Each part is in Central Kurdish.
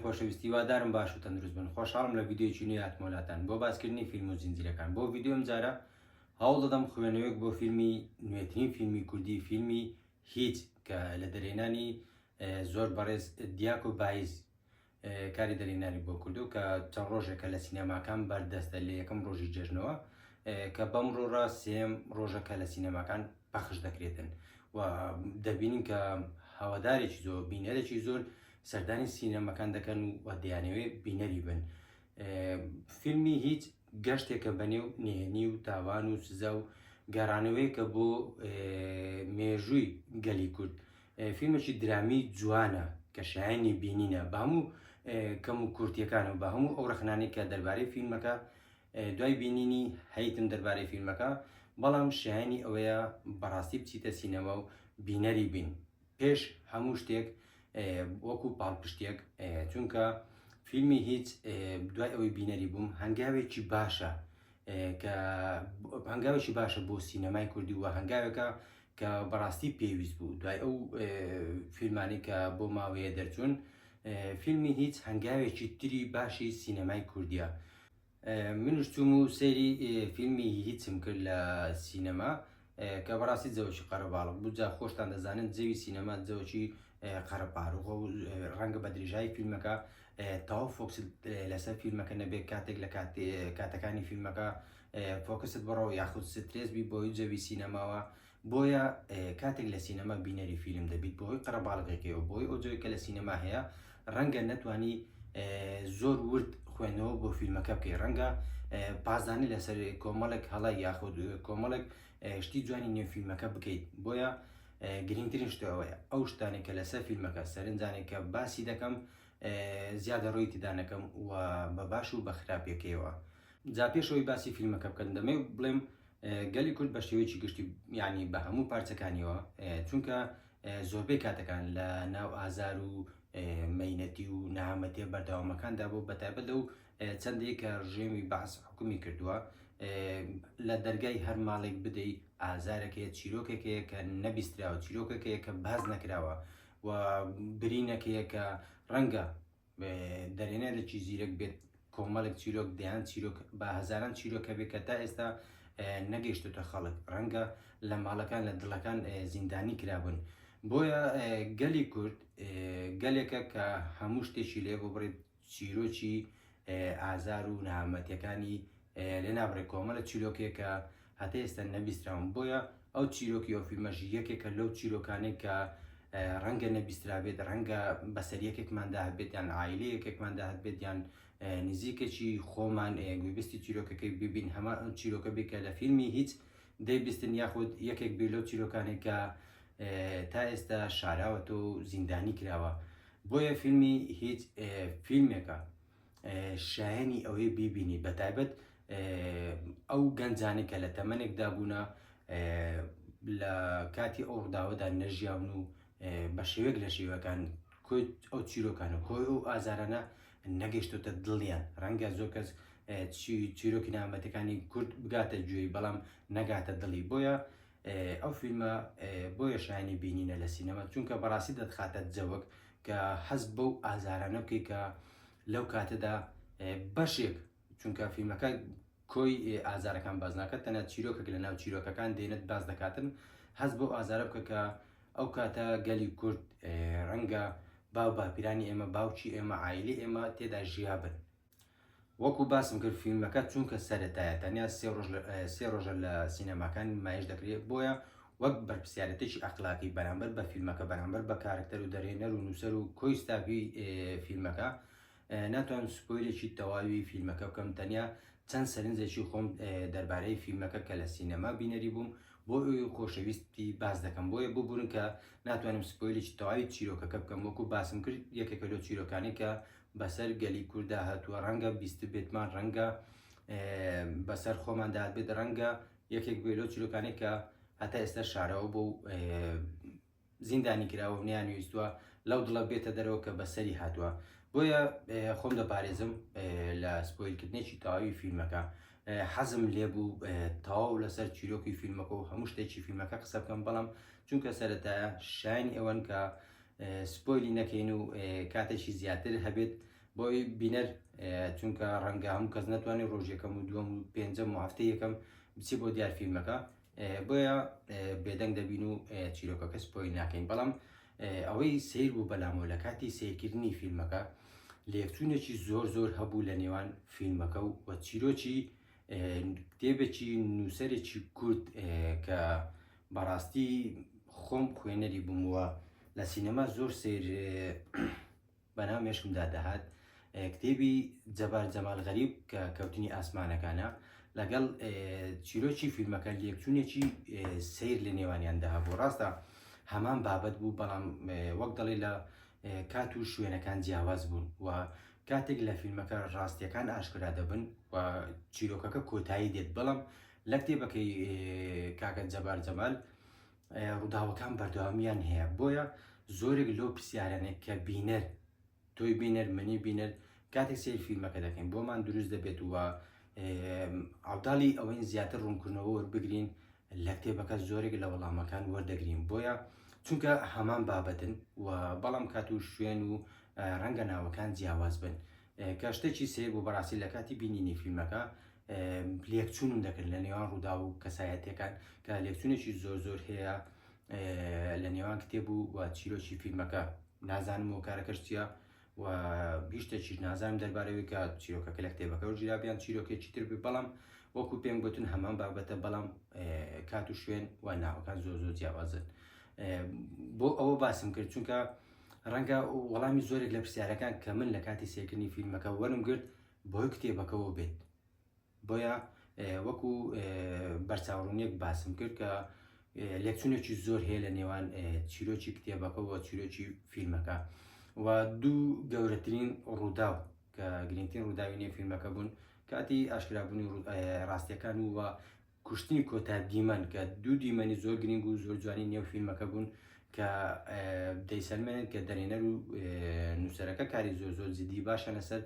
خۆشەویستی وادارم باش و تەندروست بن. خۆشحاڵم لە ڤیدیۆیەکی نوێ هاتمۆلاتان بۆ باسکردنی فیلم و زنجیرەکان. بۆ ڤیدیۆم جارە هەوڵ دەدەم خوێنەوەیەک بۆ فیلمی نوێترین فیلمی کوردی، فیلمی هیچ کە لە دەرێنانی زۆر بەڕێز دیاکۆ بایز کاری دەرێنانی بۆ کردو کە چەند ڕۆژێکە لە سینەماکان بەردەستە لە یەکەم ڕۆژی جەژنەوە کە بەم ڕۆڕە سێم ڕۆژەکە لە سینەماکان پەخش دەکرێتن و دەبینین کە هەوادارێکی زۆر بینەرێکی زۆر سەردانی سینەمەکان دەکەن و دەیانەوێت بینەری بن. فیلمی هیچ گەشتێکە بەنێو نهێنی و تاوان و سزا و گەڕانەوەیکە بۆ مێژووی گەلی کورد. فیلمێکی درامی جوانە کە شایانی بینینە بە هەموو کەم و کورتیەکانە و بە هەموو ئەو ڕخنانەی کە دەربارەی فیلمەکە دوای بینینی هەیتم دەربارەی فیلمەکە، بەڵام شایانی ئەوەیە بەڕاستی بچیتە سینەما و بینەری بین پێش هەموو شتێک وەکو پاڵپشتێک، چونکە فیلمی هیچ دوای ئەوەی بینەری بووم هەنگاوێکی باشە کە هەنگاوێکی باشە بۆ سینەمای کوردی و هەنگاوێکە کە بەڕاستی پێویست بوو دوای ئەو فیلمانی کە بۆ ماوەیە دەرچوون. فیلمی هیچ هەنگاوێکی تری باشی سینەمای کوردیە. منش چووم و سەیری فیلمی هیچم کرد لە سینەما کە بەڕاستی جەوەکی قەرەباڵغ بوو. جا خۆشتان دەزانن جەوی سینەما جەوەکی قەرەپارۆخە و ڕەنگە بە درێژایی فیلمەکە تەواو فۆکست لەسەر فیلمەکە نەبێت کاتێک لە کاتەکانی فیلمەکە فۆکست بڕەوە یاخود سترێس بی بۆی جەوی سینەماوە، بۆیە کاتێک لە سینەما بینەری فیلم دەبیت بۆی قەرەباڵغێکەوە بۆی ئەو جۆی کە لە سینەما هەیە ڕەنگە نەتوانی زۆر ورد خوێندنەوە بۆ فیلمەکە بکەی، ڕەنگە پازانی لەسەر کۆمەڵێک هەڵای یاخود کۆمەڵێک شتی جوانی نێو فیلمەکە بکەیت. بۆیە گرنگترین شتەوەیە ئەو شتانێک کە لەسەر فیلمەکە سەرنجانێک کە باسی دەکەم زیادە ڕۆی تدانەکەم و بە باش و بە خراپێکەوە. جا پێشەوەی باسی فیلمەکە بکەن دەمێ بڵێم گەلی کورد بە شێوەیەکی گشتی ینی بە هەموو پارچەکانیەوە، چونکە زۆربەی کاتەکان لە ناو ئازار و مەینەتی و نەهامەتیە بەردەوامەکاندا بۆ بەتایبەت لەو چەندێک کە ڕژێمی بەعس حکومی کردووە لە دەرگای هەر ماڵێک بدەیت ئازارێکەیە، چیرۆکێکەیە کە نەبیستراوە، چیرۆکێکەیە کە باز نەکراوە و برینەکەیە کە ڕەنگە دەرێنەرێکی زیرەک بێت کۆمەڵێک چیرۆک دەیان چیرۆک بە هەزاران چیرۆکە بێت کە تا ئێستا نەگەیشتوتە خەڵک، ڕەنگە لە ماڵەکان لە دڵەکان زیندانی کرابن. بۆیە گەلی کورد گەلێکە کە هەموو شتێکی لێ بۆ بڕێت چیرۆکی ئازار و نەهامەتیەکانی لێ نابڕێت کۆمەڵە چیرۆکێک کە هەتا ئێستا نەبیستراون. بۆیە ئەو چیرۆکی ئەو فیلمەژی یەکێکە لەو چیرۆکانەی کە ڕەنگە نەبیسترابێت، ڕەنگە بەسەریەکێکماندا هەبێت یان عایلەیەکێکماندا هەبێت یان نزیکێکی خۆمان گوێبستی چیرۆکەکەی ببین هەمە ئەم چیرۆکە بێت لە فیلمی هیچ دەیبیستن یاخود یەکێک بێت لەو چیرۆکانێک کە تا ئێستا شاراوەتە و زیندانی کراوە. بۆیە فیلمی هیچ فیلمێکە شایانی ئەوەی بیبینی بەتایبەت ئەو گەنجانی کە لە تەمەنێکدا بوونە لە کاتی ئەو ڕووداوەدا نەژیاون و بە شێوەیەک لە شێوەکان کۆی ئەو چیرۆکانە کۆی ئەو ئازارانە نەگەیشتۆتە دڵیان، ڕەنگە زۆر کەس چیرۆکی نامەتەکانی کورد بگاتە گوێی بەڵام نەگاتە دڵی. بۆیە ئەو فیلمە بۆیە شایانی بینینە لە سینەما، چونکە بەڕاستی دەتخاتە جەوەک کە حەز بەو ئازارانە بکەی کە لەو کاتەدا بەشێک، چونکە فیلمەکە کۆی ئازارەکان باز ناکات تەنە چیرۆکێک لە ناو چیرۆکەکان دێنێت باز دەکاتن، حەز بۆ ئازارە بکە کە ئەو کاتە گەلی کورد ڕەنگە باو باپیرانی ئێمە باوکی ئێمە عایلی ئێمە تێدا ژیابن. وەکو باسم کرد فیلمەکە چونکە سەرەتایە تەنیا سێ ڕۆژە لە سینەماکان نمایش دەکرێت، بۆیە وەک بەرپرسیارەتێکی ئەخلاقی بەرامبەر بە فیلمەکە بەرامبەر بە کارکتەر و دەرێنەر و نووسەر و کۆی ستافی فیلمەکە ناتوانم سپۆیلێکی تەواوی فیلمەکە بکەم، تەنیا چەند سەرنجێکی خۆم دەربارەی فیلمەکە کە لە سینەما بینەری بووم بۆ ئەوی خۆشەویستی باز دەکەم. بۆیە ببوورن کە ناتوانم سپۆیلێکی تەواوی چیرۆکەکە بکەم. وەکو باسم کرد یەکێکە لەو چیرۆکانی کە بەسەر گەلی کووردا هاتووە، ڕەنگە بیست بێتمان، ڕەنگە بەسەر خۆماندا بێت، ڕەنگە یەکێک بێت لەو چیرۆکانی کە هەتا ئێستا شارەوە بۆ زیندانی کراوە و نیانویستووە لەو دڵە بێتە دەرەوە کە بەسەری هاتووە. بۆیە خۆم دەپارێزم لە سپۆیلکردنێکی تەواوی فیلمەکە. حەزم لێبوو تەواو لەسەر چیرۆکی فیلمەکە و هەموو شتێکی فیلمەکە قسە بکەم، بەڵام چونکە سەرەتایە شایانی ئەوەن کە سپۆیلی نەکەین و کاتێکی زیاتر هەبێت بۆی بینەر چونکە ڕەنگە هەموو کەس ناتوانێت ڕۆژێکەکەم و دووەم و پێنجەم و هەفتەی یەکەم بچی بۆ دیار فیلمەکە بۆیە بێدەنگ دەبین و چیرۆکەکە سپۆی ناکەین بەڵام ئەوەی سیر بوو بەلامەوە لە کاتی سیرکردنی فیلمەکە لێکچوونێکی زۆر هەبوو لە نێوان فیلمەکە و چیرۆکی کتێبێکی نووسەرێکی کورد کە بەڕاستی خۆم خوێنەری بوومەوە لە سینەما زۆر سیر بەناو مێشکمدا دەهات کتێبی جەبار جەمال غەریب کە کەوتنی ئاسمانەکانە لەگەڵ چیرۆکی فیلمەکە لێکچوونێکی سیر لە نێوانیان داها بۆ ڕاستە هەمان بابەت بوو بەڵام وەک دەڵێ لە کات و شوێنەکان جیاواز بوون و کاتێک لە فیلمەکە ڕاستیەکان ئاشکرا دەبن و چیرۆکەکە کۆتایی دێت بەڵام لە کتێبەکەی کاکە جەبار جەمال ڕووداوەکان بەردەوامیان هەیە بۆیە زۆرێک لەو پرسیارانێک کە بینەر تۆی بینەر منی بینەر کاتێک سیر فیلمەکە دەکەین بۆمان دروست دەبێت وە ئەوداڵی ئەوەین زیاتر ڕوونکردنەوە وەربگرین لە کتێبەکە زۆرێک لە وەڵامەکان وەردەگرین بۆیە چونکە هەمان بابەتن و بەڵام کات و شوێن و ڕەنگە ناوەکان جیاواز بن کە شتێکی سیر بۆ بەڕاستی لە کاتی بینینی فیلمەکە لێکچوونم دەکرد لە نێوان ڕوودا و کەسایەتەکان کە لێکچوونێکی زۆر هەیە لە نێوان کتێب و چیرۆکی فیلمەکە نازانم و کارەکەش چیە و هیچ شتێکی نازانم دەربارەوەی کە چیرۆکەکە لە کتێبەکە و ژیرابیان چیرۆکێکی تر بێ بەڵام وەکو پێم گوتن هەمان بابەتە بەڵام کات و شوێن و ناوەکان زۆر جیاوازن بۆ ئەوە باسم کرد چونکە ڕەنگە وەڵامی زۆرێک لە پرسیارەکان کە من لە کاتی سێکردنی فیلمەکە وەرم گرت بۆی کتێبەکەەوە بێت بۆیە وەکو بەرچاوڕوونیەک باسم کرد کە لێکچوونێکی زۆر هەیە لە نێوان چیرۆکی کتێبەکە و چیرۆکی فیلمەکە و دوو گەورەترین ڕووداو کە گرنگترین ڕووداوینی فیلمەکە بوون کاتی ئاشکرابوونی ڕاستیەکان و کوشتنی کۆتا دیمەن کە دوو دیمەنی زۆر گرنگ و زۆر جوانی نێو فیلمەکە بوون کە دەیسەلمێنن کە دەرێنەر و نووسەرەکە کاری زۆر جدی باشە لەسەر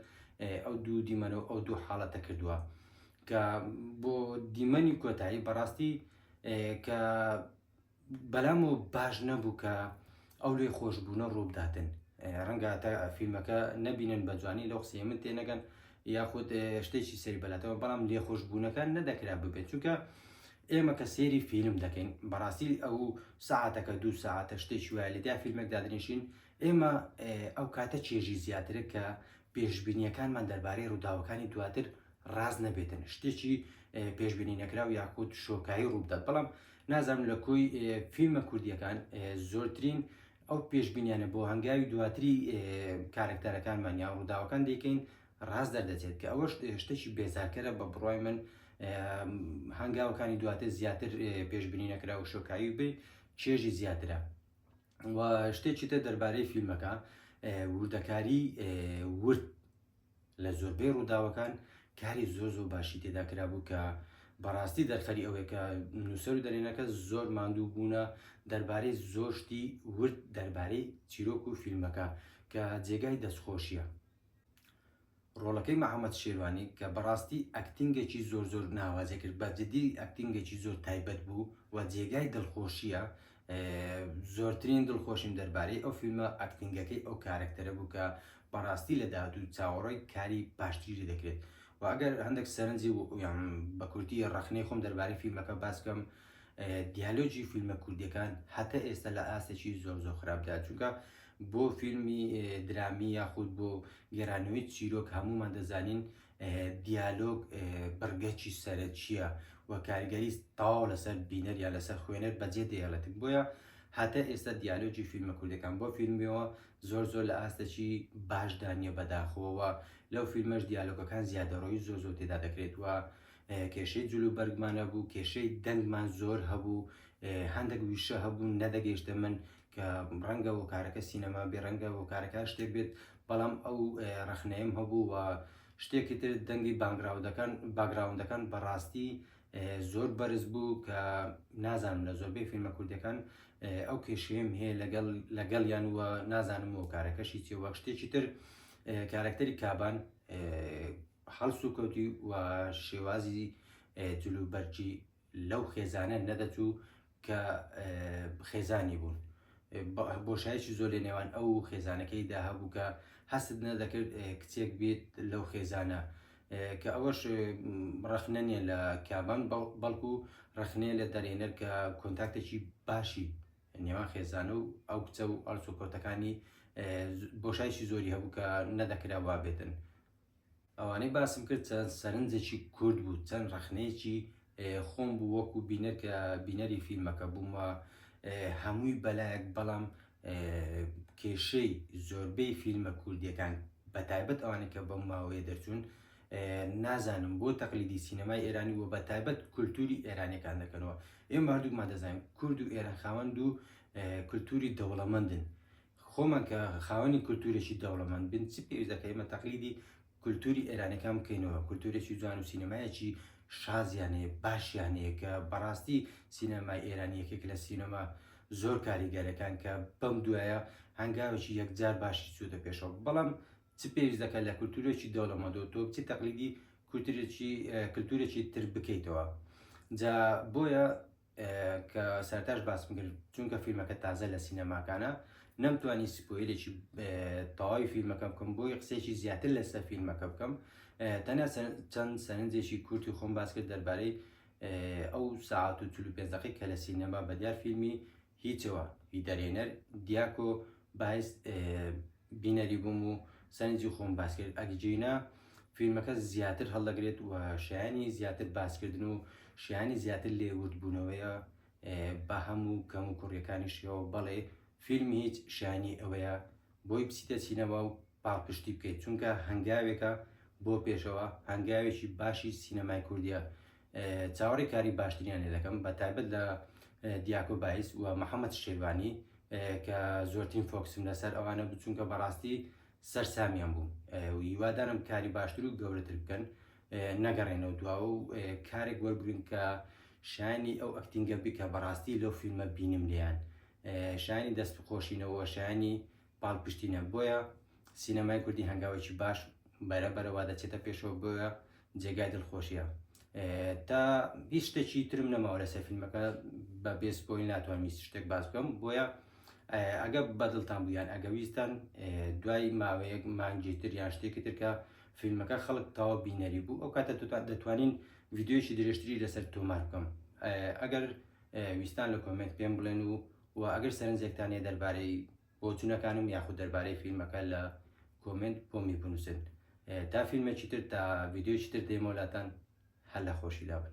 ئەو دوو دیمەنەوە ئەو دوو حاڵەتە کردووە کە بۆ دیمەنی کۆتایی بەڕاستی کە بەلامەوە باش نەبوو کە ئەو لێ خۆشببوونە ڕووبداتن ڕەنگە تا فیلمەکە نەبینن بە جوانی لەو قسەی من تێنەگەن یاخود شتێکی سەری بەلاتەوە بەڵام لێ خۆشببوونەکان نەدەکرا ببێت چونکە ئێمە کە سێری فیلم دەکەین بەڕاستی ئەو ساعتەکە دوو ساعتە شتێکی وایە لە دیا فیلمێک دادنیشین ئێمە ئەو کاتە چێژی زیاترە کە پێشبینیەکانمان دەربارەی ڕووداوەکانی دواتر ڕاز نەبێتن شتێکی پێشبینی نەکراو یاخود شۆکایی ڕوودات بەڵام نازانم لە کۆی فیلمە کوردیەکان زۆرترین ئەو پێشبینیانە بۆ هەنگاوی دواتری کارکتەرەکانمان یا ڕووداوەکان دەکەین ڕاست دەردەچێت کە ئەوە شتێکی بێزارکەرە بە بڕای من هەنگاوەکانی دواتر زیاتر پێشبینی نەکرا و شۆکایی بێ چێژی زیاترە و شتێکی تر دەربارەی فیلمەکە وردەکاری ورد لە زۆربەی ڕووداوەکان کاری زۆر باشی تێدا کرا بوو کە بەڕاستی دەرخەری ئەوەیە کە نووسەر و دەرێنەکە زۆر ماندوو بوونە دەربارەی زۆر شتی ورد دەربارەی چیرۆک و فیلمەکە کە جێگای دەستخۆشیە ڕۆڵەکەی محەممەد شێروانی کە بەڕاستی ئەکتینگێکی زۆر ناوازێ کرد بە جدی ئەکتینگێکی زۆر تایبەت بوو و جێگای دڵخۆشیە زۆرترین دڵخۆشیم دەربارەی ئەو فیلمە ئەکتینگەکەی ئەو کارکتەرە بوو کە بەڕاستی لە داهاتوو چاوەڕۆی کاری باشتری دەکرێت و ئەگەر هەندێک سەرنجی بە کوردی ڕەخنەی خۆم دەربارەی فیلمەکە باسکەم دیالۆجی فیلمە کوردیەکان هەتا ئێستا لە ئاستێکی زۆر خراپدا چونکە بۆ فیلمی درامی یاخود بۆ گێرانەوەی چیرۆک هەمومان دەزانین دیالۆگ بەرگەکی سەرچیە و کاریگەری تەواو لەسەر بینەر یا لەسەر خوێنەر بەجێ دەیەڵێت بۆیە هەتا ئێستا دیالۆجی فیلمە کوردەکان بۆ فیلمیەوە زۆر لە ئاستێکی باشدانیە بەداخەوە لەو فیلمەش دیالۆگەکان زیادەڕۆی زۆر تێدا دەکرێت و کێشەی جلو بەرگمانە بوو کێشەی دەنگمان زۆر هەبوو هەندێک ویشە هەبوو نەدەگەیشتە من کە ڕەنگە و کارەکە سینەما بێ ڕەنگە و کارەکە شتێک بێت بەڵام ئەو ڕەخنەیەم هەبوو و شتێکی تر دەنگی باگراوندەکان بەڕاستی زۆر بەرز بوو کە نازانم لە زۆربەی فیلمە کوردەکان ئەو کێشەیەم هەیە لەگەڵیان وە نازانم و کارەکەشی چێ وەک شتێکی تر کارکتەری کابان هەڵس و کەوتی و شێوازی جلوبەرجی لەو خێزانە نەدەچوو کە خێزانی بوون بۆشایکی زۆر لە نێوان ئەو خێزانەکەیدا هەبوو کە هەست نەدەکرد کچێک بێت لەو خێزانە کە ئەوەش ڕخنەنیە لە کابان بەڵکو ڕخنەیە لە دەرێنەر کە کۆنتاکتێکی باشی نێوان خێزانە و ئەو کچە و ئەڵسوکۆتەکانی بۆشایشی زۆری هەبوو کە نەدەکرا وا بێتن. ئەوانەی باسم کرد چەند سەرنجێکی کورد بوو، چەند ڕخنەیەکی خۆم بوو وەکو بینەر کە بینەری فیلمەکە بوومە هەمووی بەلایەک، بەڵام کێشەی زۆربەی فیلمە کوردیەکان بەتایبەت ئەوانەی کە بەم ماوەیە دەرچوون نازانم بۆ تەقلیدی سینەمای ئێرانی و بەتایبەت کولتوری ئێرانیەکان دەکەنەوە. ئێمە هەردووکمان دەزانین کورد و ئێران خاوەند و کولتوری دەوڵەمەندن. خۆمان کە خاوەنی کولتورێکی دەوڵەمەند بن چ پێویست دەکە ئێمە تەقلیدی کولتوری ئێرانەکان بکەینەوە، کولتورێکی جوان و سینەمایەکی شازیانەیە باشیانەیە کە بەڕاستی سینەمای ئێرانی یەکێک لە سینەما زۆر کاریگەرەکان کە بەم دوایە هەنگاوێکی یەکجار باشی چووتە پێشەوە. بەڵام چ پێویست دەکات لە کولتورێکی دەوڵەمەندەوە تۆ بچی تەقلیدی کولتورێکی تر بکەیتەوە. جا بۆیە کە سەرتاش باسم کرد چونکە فیلمەکە تازە لە سینەماکانە نەمتوانی سپۆیلێکی تەواوی فیلمەکە بکەم، بۆی قسێکی زیاتر لەسەر فیلمەکە بکەم. تەنیا چەند سەرنجێکی کورتی خۆم باس کرد دەربارەی ئەو ساعات و 45 دقیقەی کە لە سینەما بەدیار فیلمی هیچەوە هیدەرێنەر دیاکۆ باعث بینەری بووم و سەرنجی خۆم باس کرد. ئەگەجێنا فیلمەکە زیاتر هەڵدەگرێت و شایانی زیاتر باسکردن و شایانی زیاتر لێوردبوونەوەیە بە هەموو کەم و کوڕیەکانیشەوە. بەڵێ فیلمی هیچ شایانی ئەوەیە بۆی بچیتە سینەما و پاڵپشتی بکەیت، چونکە هەنگاوێکە بۆ پێشەوە هەنگاوێکی باشی سینەمای کوردیە. چاوەڕی کاری باشتریان لێ دەکەم بەتایبەت لە دیاکۆ باعث و محەممەد شێوانی کە زۆرترین فۆکسم لەسەر ئەوانە بوو، چونکە بەڕاستی سەرسامیان بوو و هیوادارم کاری باشتر و گەورەتر بکەن، نەگەڕێنەوە دواوە و کارێک وەرگرن کە شایانی ئەو ئەکتینگە بی کە بەڕاستی لەو فیلمە بینم لێیان، شایانی دەست بخۆشینەوە، شایانی پاڵپشتینە. بۆیە سینەمای کوردی هەنگاوێکی باش بەرەبەرەوە دەچێتە پێشەوە، بۆیە جێگای دڵخۆشیە. تا هیچ شتێکی ترم نەماوە لەسەر فیلمەکە بە بێسپۆیل ناتوانم هیچ شتێک باس بکەم. بۆیە ئەگە بەدڵتان بوویان ئەگەویستان دوای ماوەیەک مانگی تر یان شتێکی ترکە فیلمەکە خەڵک تاوە بینەری بوو، ئەو کاتە دەتوانین ڤیددیۆیەکی درێژتری لەسەر تۆمار بکەم. ئەگەر ویستان لە کۆمنت پێم بڵێن و ئەگەر سەرنجێکتانێ دەربارەی بۆچوونەکانم یاخود دەربارەی فیلمەکە لە کۆمنت بۆمی بنووسن. تا فیلمێکی تر تا ڤیددیۆیەکی تر دێمەولاتان هەر لە خۆشی دابن.